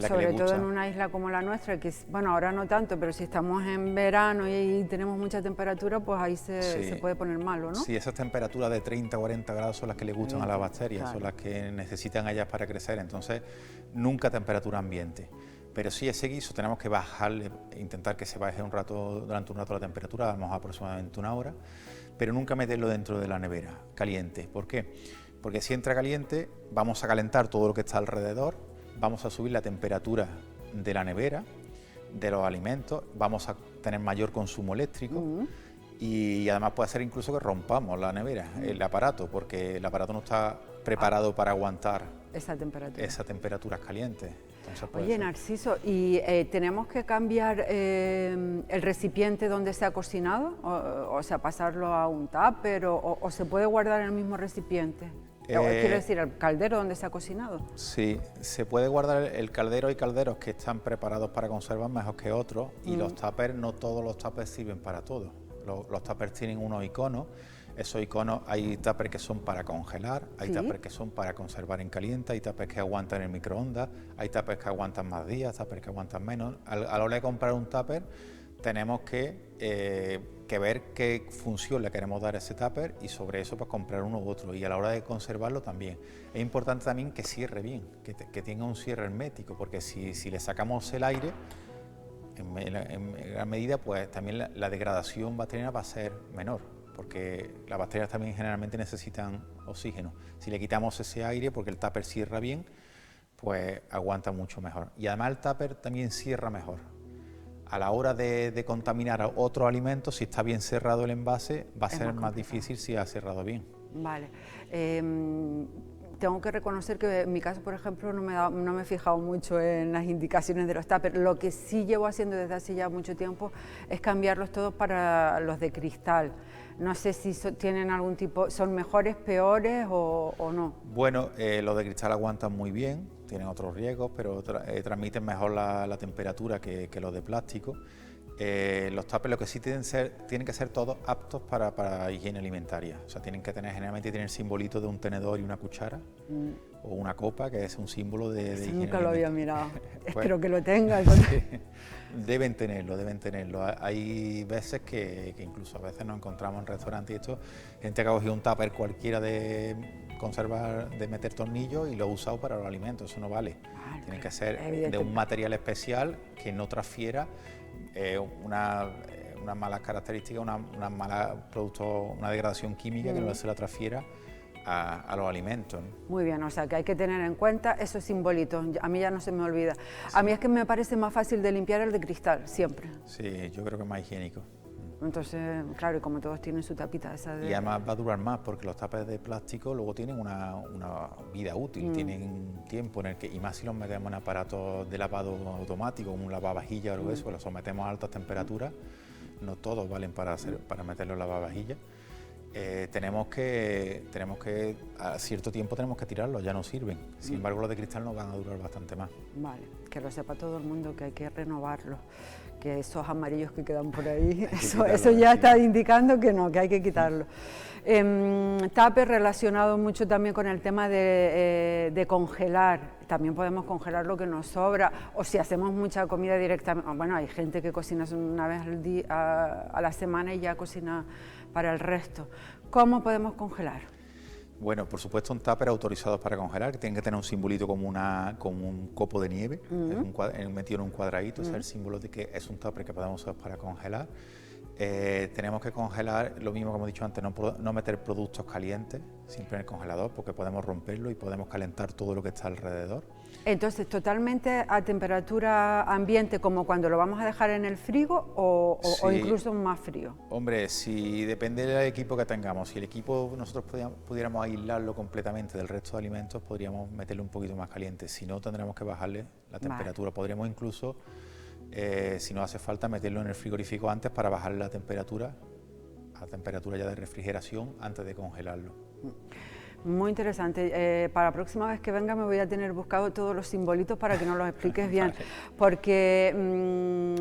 Sobre todo en una isla como la nuestra, que bueno, ahora no tanto, pero si estamos en verano y tenemos mucha temperatura, pues ahí se puede poner malo, ¿no? Sí, esas temperaturas de 30 o 40 grados son las que le gustan a las bacterias, son las que necesitan ellas para crecer, entonces nunca temperatura ambiente. Pero sí, ese guiso tenemos que bajarle, intentar que se baje durante un rato la temperatura, vamos aproximadamente 1 hora, pero nunca meterlo dentro de la nevera caliente. ¿Por qué? Porque si entra caliente, vamos a calentar todo lo que está alrededor, vamos a subir la temperatura de la nevera, de los alimentos, vamos a tener mayor consumo eléctrico y además puede ser incluso que rompamos la nevera, el aparato, porque el aparato no está preparado para aguantar esas temperaturas calientes. Oye, Narciso, ¿y tenemos que cambiar el recipiente donde se ha cocinado? O sea, pasarlo a un tupper o se puede guardar en el mismo recipiente? Quiero decir, el caldero donde se ha cocinado. Sí, se puede guardar el caldero. Hay calderos que están preparados para conservar mejor que otros y los tuppers, no todos los tuppers sirven para todo. Los tuppers tienen unos iconos. Esos iconos, hay tuppers que son para congelar, hay tuppers que son para conservar en caliente, hay tuppers que aguantan en el microondas, hay tuppers que aguantan más días, tuppers que aguantan menos. A la hora de comprar un tupper tenemos que ver qué función le queremos dar a ese tupper y sobre eso pues comprar uno u otro, y a la hora de conservarlo también. Es importante también que cierre bien, que tenga un cierre hermético, porque si le sacamos el aire, en gran medida pues también la degradación bacteriana va a ser menor, porque las bacterias también generalmente necesitan oxígeno. Si le quitamos ese aire, porque el tupper cierra bien, pues aguanta mucho mejor. Y además el tupper también cierra mejor. A la hora de contaminar a otros alimentos, si está bien cerrado el envase, va a ser más difícil si ha cerrado bien. Vale. Tengo que reconocer que en mi caso, por ejemplo, no me he fijado mucho en las indicaciones de los tuppers. Lo que sí llevo haciendo desde hace ya mucho tiempo es cambiarlos todos para los de cristal. No sé si tienen algún tipo, son mejores, peores o no. Bueno, los de cristal aguantan muy bien, tienen otros riesgos, pero transmiten mejor la temperatura que los de plástico. Los tuppers lo que sí tienen que ser todos aptos para higiene alimentaria. O sea, generalmente tienen el simbolito de un tenedor y una cuchara, o una copa, que es un símbolo de higiene alimentaria. Nunca lo había mirado. Pues, espero que lo tenga. Sí, deben tenerlo. Hay veces que incluso a veces nos encontramos en restaurantes y esto, gente que ha cogido un tupper cualquiera de conservar, de meter tornillos y lo ha usado para los alimentos. Eso no vale. Tiene que ser de un material especial que no transfiera unas malas características, una degradación química que no se la transfiera a los alimentos, ¿no? Muy bien, o sea que hay que tener en cuenta esos simbolitos, a mí ya no se me olvida. A mí es que me parece más fácil de limpiar el de cristal, siempre. Sí, yo creo que es más higiénico. Entonces, claro, y como todos tienen su tapita esa de... Y además va a durar más porque los tapes de plástico luego tienen una vida útil, tienen tiempo en el que, y más si los metemos en aparatos de lavado automático, como un lavavajillas o algo de eso, los sometemos a altas temperaturas, no todos valen para meterlos en lavavajillas. Tenemos que a cierto tiempo tenemos que tirarlos, ya no sirven. Sin embargo, los de cristal nos van a durar bastante más. Vale, que lo sepa todo el mundo que hay que renovarlos, que esos amarillos que quedan por ahí, eso ya está indicando que no, que hay que quitarlos. Tapes relacionado mucho también con el tema de congelar. También podemos congelar lo que nos sobra, o si hacemos mucha comida directamente. Bueno, hay gente que cocina una vez al día, a la semana y ya cocina para el resto. ¿Cómo podemos congelar? Bueno, por supuesto, un tupper autorizado para congelar, que tiene que tener un simbolito como un copo de nieve, metido en un cuadradito, es el símbolo de que es un tupper que podemos usar para congelar. Tenemos que congelar, lo mismo que hemos dicho antes, no meter productos calientes siempre en el congelador, porque podemos romperlo y podemos calentar todo lo que está alrededor. Entonces, ¿totalmente a temperatura ambiente como cuando lo vamos a dejar en el frigo o incluso más frío? Hombre, si depende del equipo que tengamos, si el equipo nosotros pudiéramos aislarlo completamente del resto de alimentos, podríamos meterle un poquito más caliente, si no tendremos que bajarle la temperatura, podríamos incluso, si no hace falta, meterlo en el frigorífico antes para bajarle la temperatura a temperatura ya de refrigeración antes de congelarlo. Muy interesante. Para la próxima vez que venga me voy a tener buscado todos los simbolitos para que nos los expliques bien, porque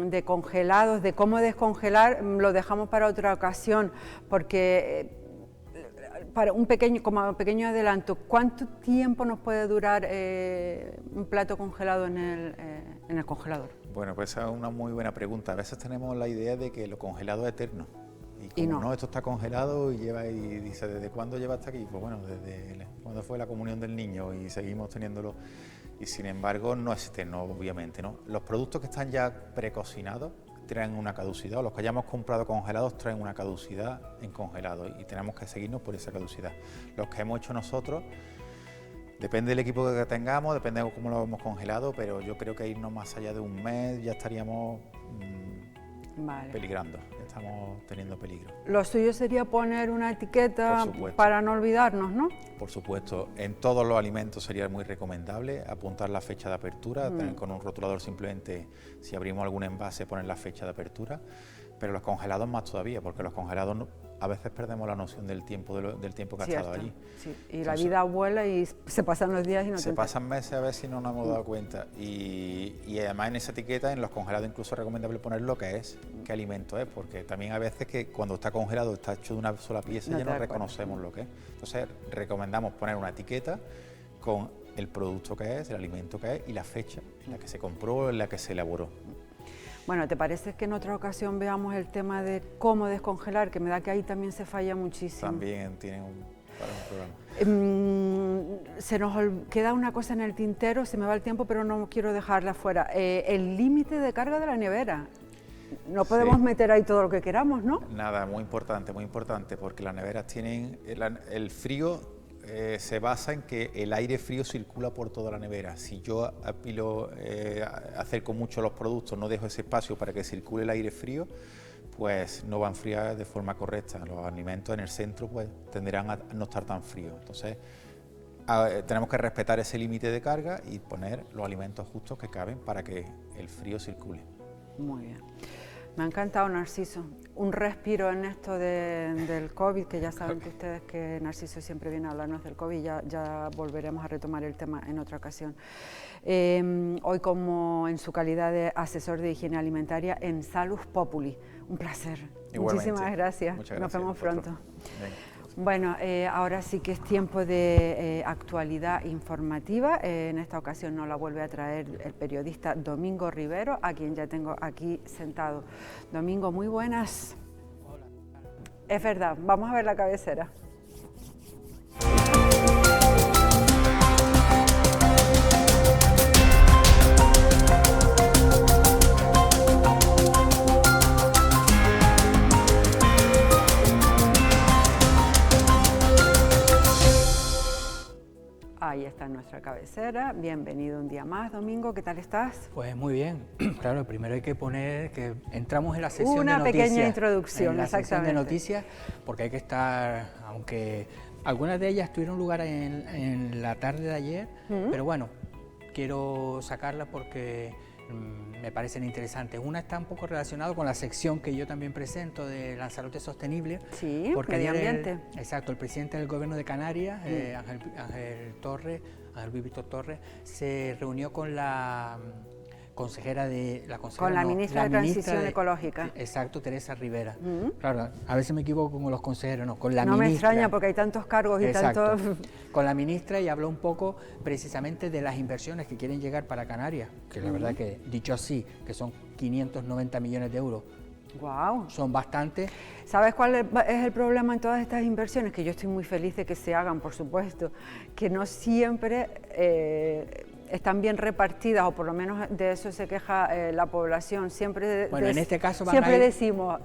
de congelados, de cómo descongelar, lo dejamos para otra ocasión, porque para como pequeño adelanto, ¿cuánto tiempo nos puede durar un plato congelado en el congelador? Bueno, pues esa es una muy buena pregunta. A veces tenemos la idea de que lo congelado es eterno. Y como no, esto está congelado y dice, ¿desde cuándo lleva hasta aquí? Pues bueno, desde cuando fue la comunión del niño y seguimos teniéndolo. Y sin embargo, no es eterno, obviamente, ¿no? Los productos que están ya precocinados traen una caducidad, o los que hayamos comprado congelados traen una caducidad en congelado y tenemos que seguirnos por esa caducidad. Los que hemos hecho nosotros, depende del equipo que tengamos, depende de cómo lo hemos congelado, pero yo creo que irnos más allá de un mes ya estaríamos peligrando, ya estamos teniendo peligro. Lo suyo sería poner una etiqueta para no olvidarnos, ¿no? Por supuesto, en todos los alimentos sería muy recomendable apuntar la fecha de apertura, tener con un rotulador simplemente, si abrimos algún envase, poner la fecha de apertura, pero los congelados más todavía, porque los congelados a veces perdemos la noción del tiempo que ha estado allí. Sí. Y entonces, la vida vuela y se pasan los días y no se pasan meses a ver si no nos hemos dado cuenta. Y además en esa etiqueta, en los congelados incluso es recomendable poner lo que es, qué alimento es, porque también a veces que cuando está congelado, está hecho de una sola pieza, ya no reconocemos lo que es. Entonces recomendamos poner una etiqueta con el producto que es, el alimento que es y la fecha en la que se compró, en la que se elaboró. Bueno, ¿te parece que en otra ocasión veamos el tema de cómo descongelar? Que me da que ahí también se falla muchísimo. También tienen para un programa. Se nos queda una cosa en el tintero, se me va el tiempo, pero no quiero dejarla fuera. El límite de carga de la nevera. No podemos meter ahí todo lo que queramos, ¿no? Nada, muy importante, porque las neveras tienen el frío. Se basa en que el aire frío circula por toda la nevera. Si yo acerco mucho los productos, no dejo ese espacio para que circule el aire frío, pues no va a enfriar de forma correcta. Los alimentos en el centro pues tenderán a no estar tan fríos. Entonces tenemos que respetar ese límite de carga y poner los alimentos justos que caben para que el frío circule. Muy bien. Me ha encantado, Narciso. Un respiro en esto del COVID, que ya saben que ustedes que Narciso siempre viene a hablarnos del COVID, ya volveremos a retomar el tema en otra ocasión. Hoy como en su calidad de asesor de higiene alimentaria en Salus Populi. Un placer. Igualmente. Muchísimas gracias. Muchas gracias. Nos vemos pronto. Venga. Bueno, ahora sí que es tiempo de actualidad informativa. En esta ocasión nos la vuelve a traer el periodista Domingo Rivero, a quien ya tengo aquí sentado. Domingo, muy buenas. Hola. Es verdad, vamos a ver la cabecera. nuestra cabecera. Bienvenido un día más, Domingo, ¿qué tal estás? Pues muy bien. Claro, primero hay que poner que entramos en la sección de noticias. Una pequeña introducción, en la exactamente. sección de noticias, porque hay que estar, aunque algunas de ellas tuvieron lugar en la tarde de ayer, pero bueno, quiero sacarlas porque me parecen interesantes. Una está un poco relacionada con la sección que yo también presento de Lanzarote Sostenible. Sí, porque medio ambiente. Exacto, el presidente del Gobierno de Canarias, Ángel Víctor Torres, se reunió con la consejera de la ministra de Transición Ecológica. Exacto, Teresa Rivera. Claro, a veces me equivoco con los consejeros, no, con la ministra. ministra. No me extraña porque hay tantos cargos y tantos... Con la ministra, y habló un poco precisamente de las inversiones que quieren llegar para Canarias, que la verdad que, dicho así, que son 590 millones de euros. Wow. Son bastantes. ¿Sabes cuál es el problema en todas estas inversiones? Que yo estoy muy feliz de que se hagan, por supuesto, que no siempre están bien repartidas, o por lo menos de eso se queja la población. Siempre, bueno, en este caso siempre decimos,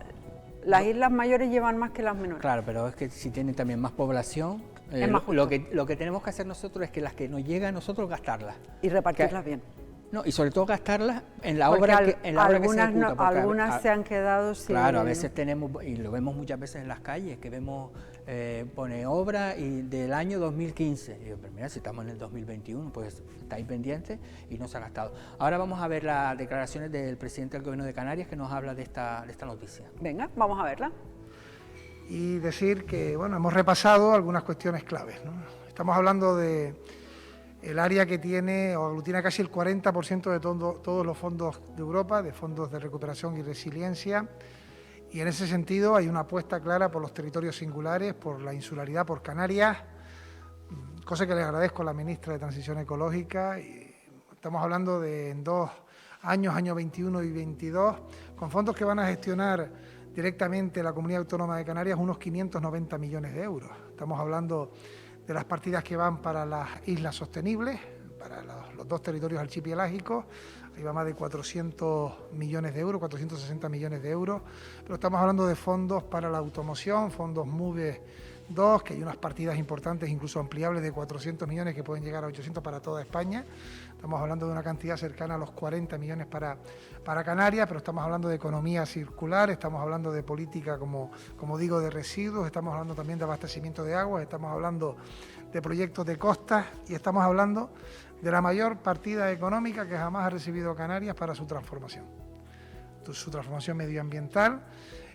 las islas mayores llevan más que las menores. Claro, pero es que si tienen también más población, es más lo que tenemos que hacer nosotros es que las que nos llegan a nosotros gastarlas. Y repartirlas bien. No, y sobre todo gastarlas en la porque obra que se ejecuta. Algunas se han quedado sin... Claro, a veces tenemos, y lo vemos muchas veces en las calles, que vemos, pone obra y del año 2015. Y digo, pero mira, si estamos en el 2021, pues estáis pendientes y no se ha gastado. Ahora vamos a ver las declaraciones del presidente del Gobierno de Canarias, que nos habla de esta noticia. Venga, vamos a verla. Y decir que, bueno, hemos repasado algunas cuestiones claves, ¿no? Estamos hablando de el área que tiene o aglutina casi el 40% de todos los fondos de Europa, de fondos de recuperación y resiliencia, y en ese sentido hay una apuesta clara por los territorios singulares, por la insularidad, por Canarias, cosa que le agradezco a la ministra de Transición Ecológica. Y estamos hablando de en 2 años, año 21 y 22, con fondos que van a gestionar directamente la Comunidad Autónoma de Canarias unos 590 millones de euros. Estamos hablando de las partidas que van para las islas sostenibles, para los 2 territorios archipielagicos, ahí va más de 400 millones de euros, 460 millones de euros, pero estamos hablando de fondos para la automoción, fondos MOVE 2, que hay unas partidas importantes, incluso ampliables, de 400 millones que pueden llegar a 800 para toda España. Estamos hablando de una cantidad cercana a los 40 millones para Canarias, pero estamos hablando de economía circular, estamos hablando de política, como digo, de residuos, estamos hablando también de abastecimiento de agua, estamos hablando de proyectos de costas y estamos hablando de la mayor partida económica que jamás ha recibido Canarias para su transformación medioambiental.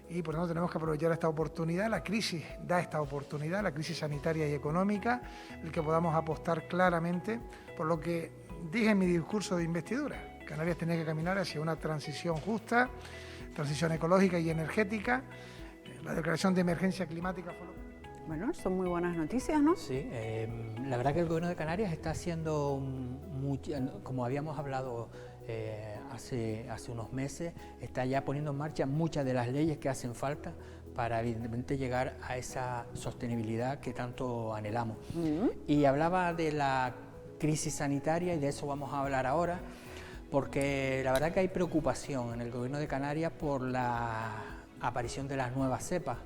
Y por eso tenemos que aprovechar esta oportunidad. La crisis da esta oportunidad, la crisis sanitaria y económica, el que podamos apostar claramente por lo que dije en mi discurso de investidura. Canarias tiene que caminar hacia una transición justa, transición ecológica y energética. La declaración de emergencia climática fue lo... Bueno, son muy buenas noticias, ¿no? Sí, la verdad que el Gobierno de Canarias está haciendo mucho, como habíamos hablado hace unos meses, está ya poniendo en marcha muchas de las leyes que hacen falta para evidentemente llegar a esa sostenibilidad que tanto anhelamos. Y hablaba de la crisis sanitaria y de eso vamos a hablar ahora, porque la verdad que hay preocupación en el Gobierno de Canarias por la aparición de las nuevas cepas.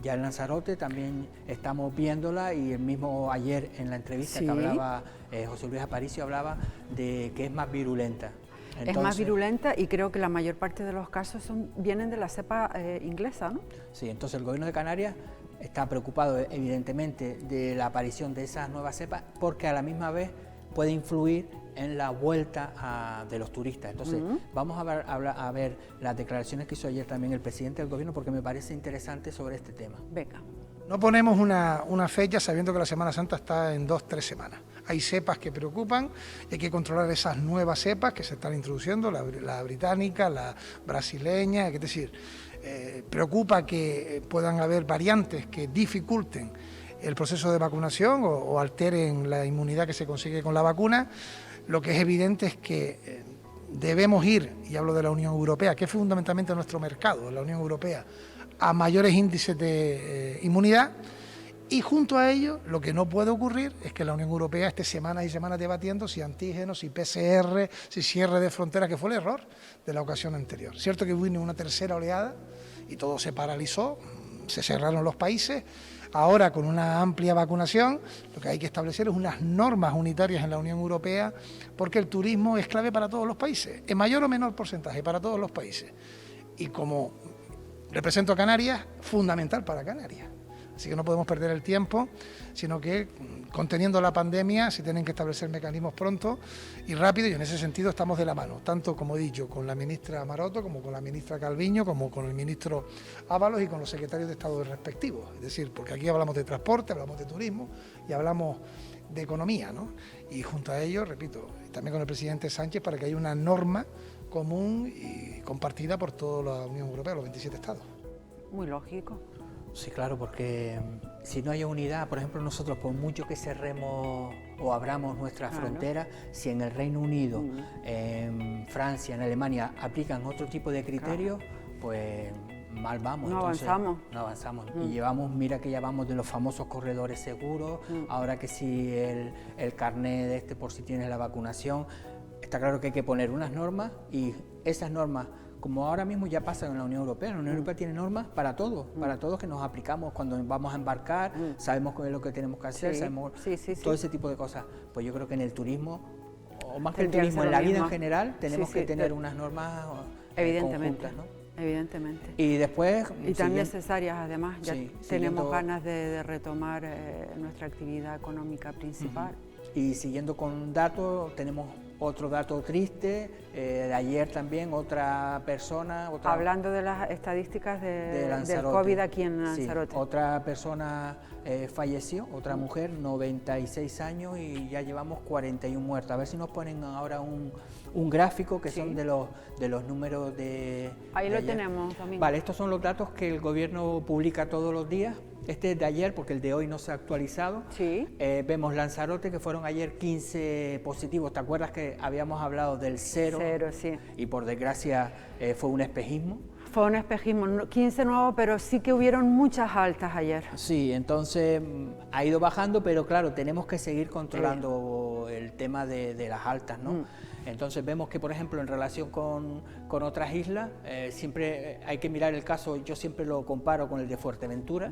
Ya en Lanzarote también estamos viéndola y el mismo ayer en la entrevista que hablaba José Luis Aparicio hablaba de que es más virulenta. Entonces, es más virulenta y creo que la mayor parte de los casos vienen de la cepa inglesa, ¿no? Sí, entonces el Gobierno de Canarias está preocupado evidentemente de la aparición de esas nuevas cepas porque a la misma vez puede influir en la vuelta de los turistas. Entonces, vamos a ver las declaraciones que hizo ayer también el presidente del Gobierno porque me parece interesante sobre este tema. Venga. No ponemos una fecha sabiendo que la Semana Santa está en 2-3 semanas. Hay cepas que preocupan y hay que controlar esas nuevas cepas que se están introduciendo, la británica, la brasileña, es decir, preocupa que puedan haber variantes que dificulten el proceso de vacunación o alteren la inmunidad que se consigue con la vacuna. Lo que es evidente es que debemos ir, y hablo de la Unión Europea, que es fundamentalmente nuestro mercado, la Unión Europea, a mayores índices de inmunidad, y junto a ello lo que no puede ocurrir es que la Unión Europea esté semanas y semanas debatiendo si antígenos, si PCR, si cierre de fronteras, que fue el error de la ocasión anterior. Cierto que vino una tercera oleada y todo se paralizó, se cerraron los países. Ahora, con una amplia vacunación, lo que hay que establecer es unas normas unitarias en la Unión Europea, porque el turismo es clave para todos los países, en mayor o menor porcentaje, para todos los países. Y como represento a Canarias, fundamental para Canarias. Así que no podemos perder el tiempo, sino que conteniendo la pandemia se tienen que establecer mecanismos pronto y rápido, y en ese sentido estamos de la mano, tanto como he dicho, con la ministra Maroto, como con la ministra Calviño, como con el ministro Ábalos y con los secretarios de Estado respectivos. Es decir, porque aquí hablamos de transporte, hablamos de turismo y hablamos de economía, ¿no? Y junto a ello, repito, también con el presidente Sánchez, para que haya una norma común y compartida por toda la Unión Europea, los 27 Estados. Muy lógico. Sí, claro, porque si no hay unidad, por ejemplo, nosotros por mucho que cerremos o abramos nuestras fronteras, si en el Reino Unido, en Francia, en Alemania aplican otro tipo de criterios, pues mal vamos. No avanzamos. No avanzamos. Y llevamos, mira que ya vamos de los famosos corredores seguros, ahora que si el carnet de por si tienes la vacunación, está claro que hay que poner unas normas y esas normas, como ahora mismo ya pasa en la Unión Europea. La Unión Europea tiene normas para todos que nos aplicamos cuando vamos a embarcar, sabemos qué es lo que tenemos que hacer, sabemos todo ese tipo de cosas. Pues yo creo que en el turismo, o más que el turismo, en la vida en general, tenemos que tener unas normas conjuntas, ¿no? Evidentemente. Y después... Y tan necesarias además, ya tenemos ganas de retomar nuestra actividad económica principal. Y siguiendo con datos, tenemos otro dato triste, de ayer también otra persona... Hablando de las estadísticas del COVID aquí en Lanzarote. Sí, otra persona falleció, otra mujer, 96 años y ya llevamos 41 muertos. A ver si nos ponen ahora un gráfico que son de los números de... Ahí lo tenemos, Domingo. Vale, estos son los datos que el gobierno publica todos los días. Este es de ayer porque el de hoy no se ha actualizado. Vemos Lanzarote, que fueron ayer 15 positivos. ¿Te acuerdas que habíamos hablado del cero? Y por desgracia fue un espejismo. Fue un espejismo, 15 nuevos, pero sí que hubieron muchas altas ayer. Sí, entonces ha ido bajando, pero claro, tenemos que seguir controlando el tema de las altas, ¿no? Entonces vemos que, por ejemplo, en relación con otras islas, siempre hay que mirar el caso, yo siempre lo comparo con el de Fuerteventura.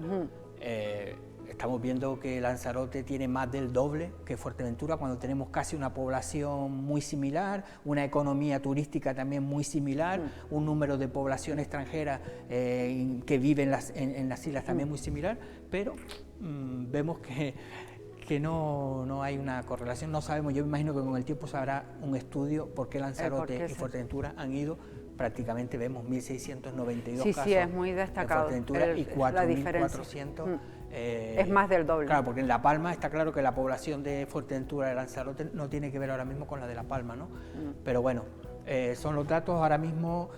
Estamos viendo que Lanzarote tiene más del doble que Fuerteventura, cuando tenemos casi una población muy similar, una economía turística también muy similar, un número de población extranjera que vive en las islas también muy similar, pero vemos que no hay una correlación, no sabemos, yo me imagino que con el tiempo se habrá un estudio por qué Lanzarote y Fuerteventura han ido, prácticamente vemos 1.692 casos es muy destacado en Fuerteventura y 4.400 es más del doble. Claro, porque en La Palma está claro que la población de Fuerteventura de Lanzarote no tiene que ver ahora mismo con la de La Palma, ¿no? Pero bueno, son los datos. Ahora mismo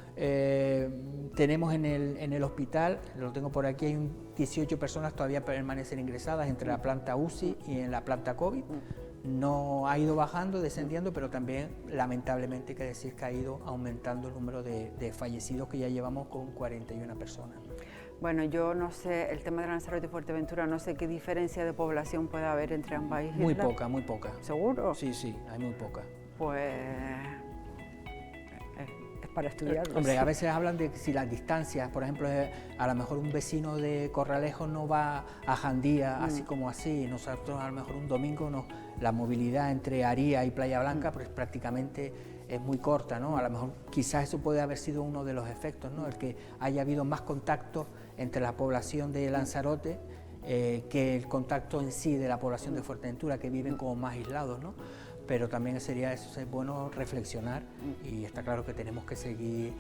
tenemos en el hospital, lo tengo por aquí, hay 18 personas todavía permanecen ingresadas entre la planta UCI y en la planta COVID. No ha ido bajando, descendiendo, pero también lamentablemente hay que decir que ha ido aumentando el número de fallecidos, que ya llevamos con 41 personas. Bueno, yo no sé, el tema de Lanzarote y Fuerteventura, no sé qué diferencia de población puede haber entre ambas islas. Muy poca, muy poca. ¿Seguro? Sí, hay muy poca. Pues es para estudiarlo. Hombre, a veces hablan de si las distancias, por ejemplo, a lo mejor un vecino de Corralejo no va a Jandía así como así, nosotros a lo mejor un domingo la movilidad entre Aría y Playa Blanca pues prácticamente es muy corta, ¿no? A lo mejor quizás eso puede haber sido uno de los efectos, ¿no? El que haya habido más contacto entre la población de Lanzarote que el contacto en sí de la población de Fuerteventura, que viven como más aislados, ¿no? Pero también sería eso, es bueno reflexionar y está claro que tenemos que seguir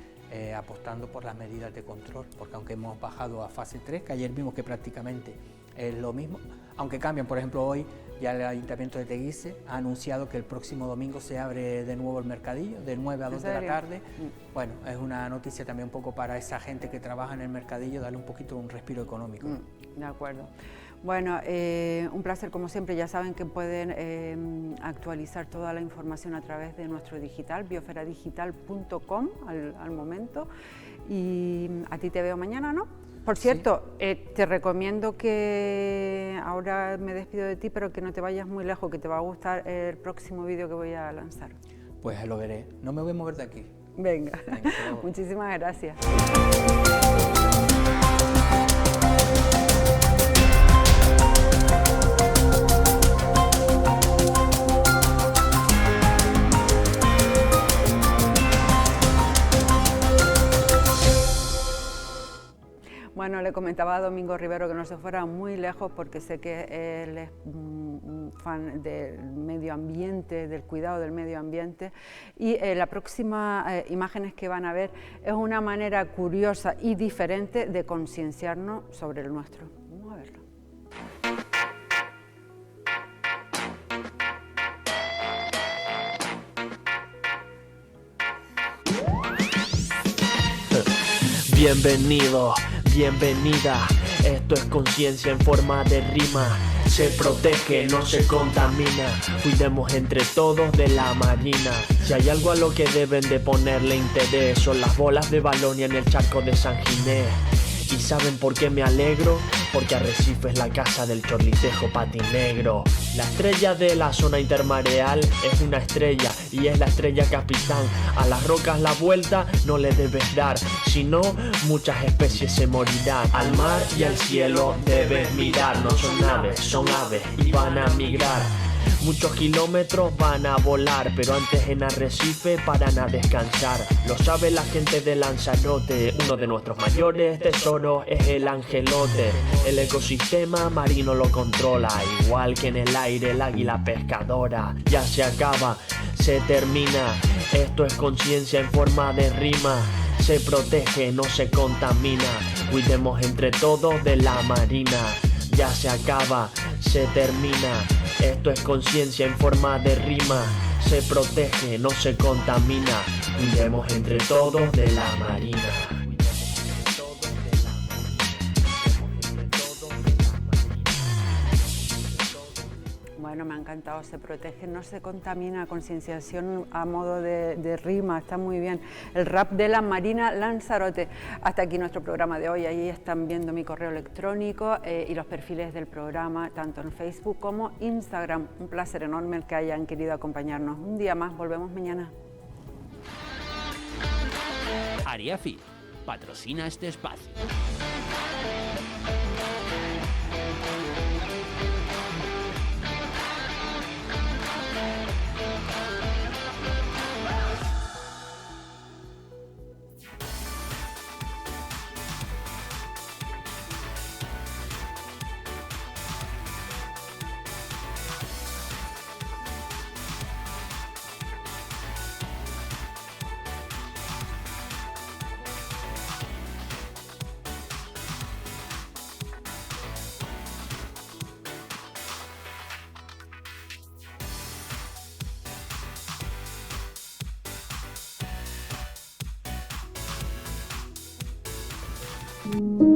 apostando por las medidas de control, porque aunque hemos bajado a fase 3, que ayer vimos que prácticamente es lo mismo, aunque cambian, por ejemplo hoy ya el Ayuntamiento de Teguise ha anunciado que el próximo domingo se abre de nuevo el mercadillo, de 9 a 2 de la tarde. Bueno, es una noticia también un poco para esa gente que trabaja en el mercadillo, darle un poquito un respiro económico. De acuerdo. Bueno, un placer como siempre. Ya saben que pueden actualizar toda la información a través de nuestro digital, bioferadigital.com al momento. Y a ti te veo mañana, ¿no? Por cierto, te recomiendo que, ahora me despido de ti, pero que no te vayas muy lejos, que te va a gustar el próximo vídeo que voy a lanzar. Pues lo veré, no me voy a mover de aquí. Venga muchísimas gracias. Bueno, le comentaba a Domingo Rivero que no se fuera muy lejos porque sé que él es un fan del medio ambiente, del cuidado del medio ambiente, y la próxima imágenes que van a ver es una manera curiosa y diferente de concienciarnos sobre el nuestro. Vamos a verlo. Bienvenido, bienvenida, esto es conciencia en forma de rima. Se protege, no se contamina, cuidemos entre todos de la marina. Si hay algo a lo que deben de ponerle interés, son las bolas de Balonia en el charco de San Ginés. ¿Y saben por qué me alegro? Porque Arrecife es la casa del chorlitejo patinegro. La estrella de la zona intermareal es una estrella y es la estrella capitán. A las rocas la vuelta no le debes dar, si no muchas especies se morirán. Al mar y al cielo debes mirar, no son naves, son aves y van a migrar. Muchos kilómetros van a volar, pero antes en Arrecife paran a descansar. Lo sabe la gente de Lanzarote, uno de nuestros mayores tesoros es el angelote. El ecosistema marino lo controla, igual que en el aire el águila pescadora. Ya se acaba, se termina, esto es conciencia en forma de rima. Se protege, no se contamina, cuidemos entre todos de la marina. Ya se acaba, se termina, esto es conciencia en forma de rima. Se protege, no se contamina, cuidemos entre todos de la marina. Bueno, me ha encantado, se protege, no se contamina, concienciación a modo de rima, está muy bien. El rap de la Marina Lanzarote. Hasta aquí nuestro programa de hoy, ahí están viendo mi correo electrónico y los perfiles del programa, tanto en Facebook como Instagram. Un placer enorme el que hayan querido acompañarnos. Un día más, volvemos mañana. Ariafi patrocina este espacio. Thank you.